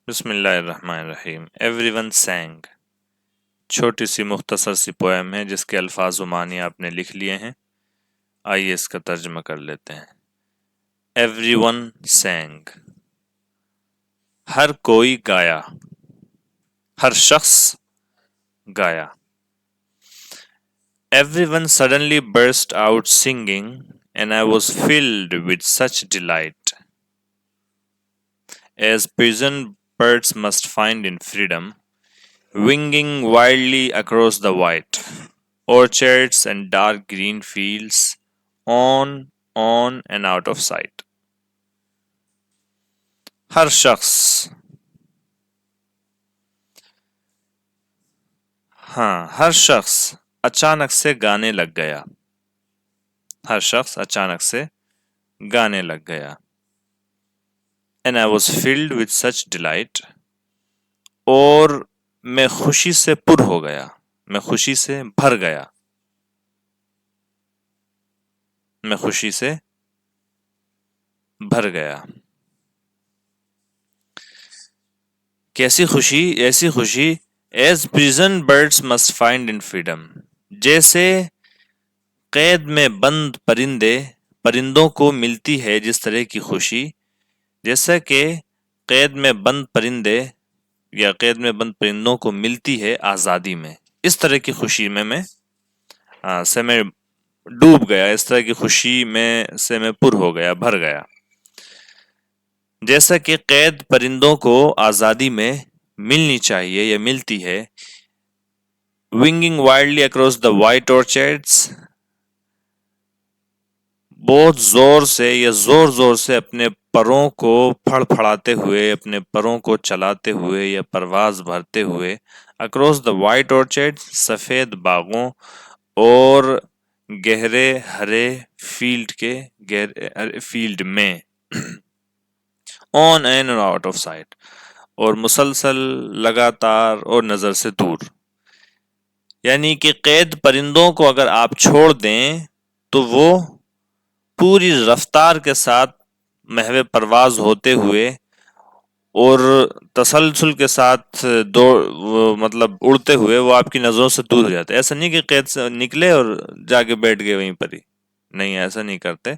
بسم اللہ الرحمن الرحیم. ایوری ون سینگ چھوٹی سی مختصر سی پوئم ہے جس کے الفاظ و معنی آپ نے لکھ لیے ہیں. آئیے اس کا ترجمہ کر لیتے ہیں. ایوری ون سینگ، ہر کوئی گایا، ہر شخص گایا. Everyone suddenly burst out singing and I was filled with such delight. As prison birds must find in freedom, winging wildly across the white orchards and dark green fields, on and out of sight. ہر شخص، ہر شخص اچانک سے گانے لگ گیا. ہر شخص اچانک سے گانے لگ گیا. And I was filled with such delight. اور میں خوشی سے پر ہو گیا، میں خوشی سے بھر گیا، میں خوشی سے بھر گیا. کیسی خوشی؟ ایسی خوشی as prison birds must find in freedom، جیسے قید میں بند پرندوں کو ملتی ہے جس طرح کی خوشی، جیسا کہ قید میں بند پرندے یا قید میں بند پرندوں کو ملتی ہے آزادی میں. اس طرح کی خوشی میں میں ڈوب گیا، اس طرح کی خوشی سے میں پر ہو گیا، بھر گیا. جیسا کہ قید پرندوں کو آزادی میں ملنی چاہیے یا ملتی ہے. ونگنگ وائلڈلی اکراس دا وائٹ orchards، بہت زور سے یا زور سے اپنے پروں کو پھڑ پھڑاتے ہوئے، اپنے پروں کو چلاتے ہوئے یا پرواز بھرتے ہوئے، اکراس دا وائٹ orchards، سفید باغوں اور گہرے ہرے فیلڈ میں، on and out of sight, اور مسلسل، لگاتار اور نظر سے دور. یعنی کہ قید پرندوں کو اگر آپ چھوڑ دیں تو وہ پوری رفتار کے ساتھ محو پرواز ہوتے ہوئے اور تسلسل کے ساتھ مطلب اڑتے ہوئے وہ آپ کی نظروں سے دور ہو جاتے. ایسا نہیں کہ قید سے نکلے اور جا کے بیٹھ گئے وہیں پر ہی، نہیں، ایسا نہیں کرتے.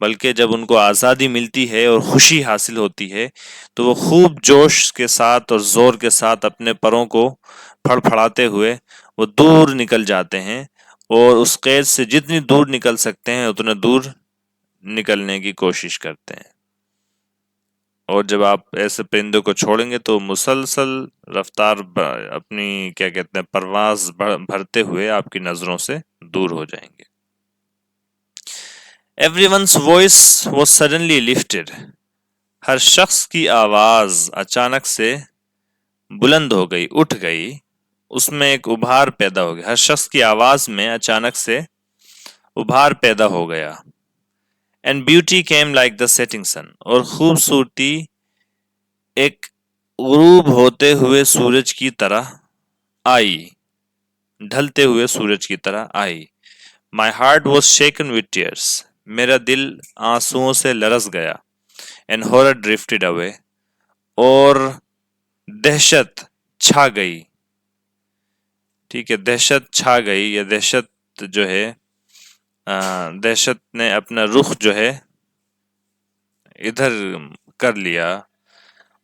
بلکہ جب ان کو آزادی ملتی ہے اور خوشی حاصل ہوتی ہے تو وہ خوب جوش کے ساتھ اور زور کے ساتھ اپنے پروں کو پھڑ پھڑاتے ہوئے وہ دور نکل جاتے ہیں، اور اس قید سے جتنی دور نکل سکتے ہیں اتنا دور نکلنے کی کوشش کرتے ہیں. اور جب آپ ایسے پرندوں کو چھوڑیں گے تو مسلسل رفتار اپنی کیا کہتے ہیں پرواز بھرتے ہوئے آپ کی نظروں سے دور ہو جائیں گے. Everyone's voice was suddenly lifted. ہر شخص کی آواز اچانک سے بلند ہو گئی، اٹھ گئی، اس میں ایک ابھار پیدا ہو گیا. ہر شخص کی آواز میں اچانک سے ابھار پیدا ہو گیا. And beauty came like the setting sun. اور خوبصورتی ایک غروب ہوتے ہوئے سورج کی طرح آئی، ڈھلتے ہوئے سورج کی طرح آئی. My heart was shaken with tears. میرا دل آنسوؤں سے لرز گیا. And horror drifted away. اور دہشت چھا گئی. ٹھیک ہے، دہشت چھا گئی یا دہشت جو ہے دہشت نے اپنا رخ جو ہے ادھر کر لیا.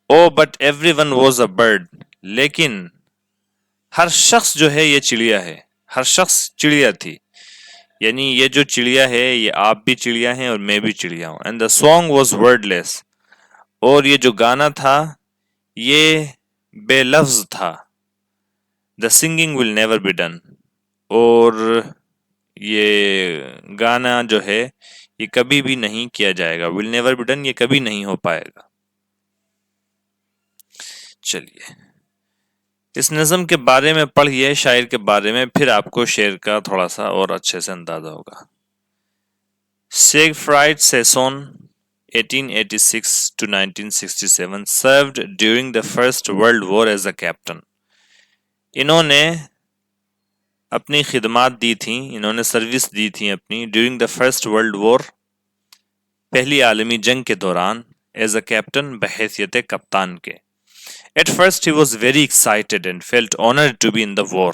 Oh but everyone was a bird. لیکن ہر شخص جو ہے یہ چڑیا ہے، ہر شخص چڑیا تھی. یعنی یہ جو چڑیا ہے یہ آپ بھی چڑیا ہیں اور میں بھی چڑیا ہوں. And the song was wordless. اور یہ جو گانا تھا یہ بے لفظ تھا. The singing will never be done. اور یہ گانا جو ہے یہ کبھی بھی نہیں کیا جائے گا. will never be done، یہ کبھی نہیں ہو پائے گا. چلیے اس نظم کے بارے میں پڑھیے، شاعر کے بارے میں، پھر آپ کو شعر کا تھوڑا سا اور اچھے سے اندازہ ہوگا. سیگفرائڈ سیسون 1886 to 1967 served during the First World War as a captain. انہوں نے اپنی خدمات دی تھیں، انہوں نے سروس دی تھیں اپنی during the first world war, پہلی عالمی جنگ کے دوران، ایز اے کیپٹن، بحیثیت کپتان کے. At first he was very excited and felt honored to be in the war.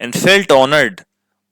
and felt honored,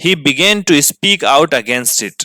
he began to speak out against it.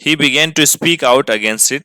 he began to speak out against it,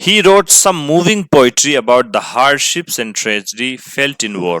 he wrote some moving poetry about the hardships and tragedy felt in war.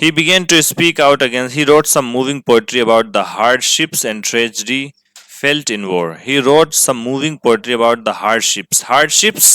he began to speak out against, he wrote some moving poetry about the hardships and tragedy felt in war. He wrote some moving poetry about the hardships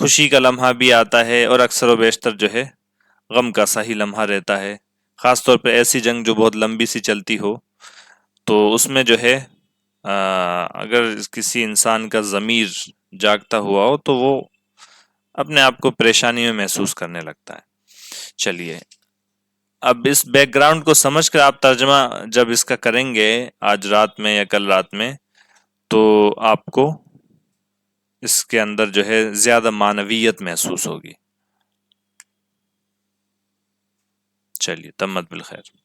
خوشی کا لمحہ بھی آتا ہے اور اکثر و بیشتر جو ہے غم کا سا ہی لمحہ رہتا ہے. خاص طور پہ ایسی جنگ جو بہت لمبی سی چلتی ہو تو اس میں جو ہے اگر کسی انسان کا ضمیر جاگتا ہوا ہو تو وہ اپنے آپ کو پریشانی میں محسوس کرنے لگتا ہے. چلیے اب اس بیک گراؤنڈ کو سمجھ کر آپ ترجمہ جب اس کا کریں گے آج رات میں یا کل رات میں تو آپ کو اس کے اندر جو ہے زیادہ معنویت محسوس ہوگی. چلیے تمت بالخیر.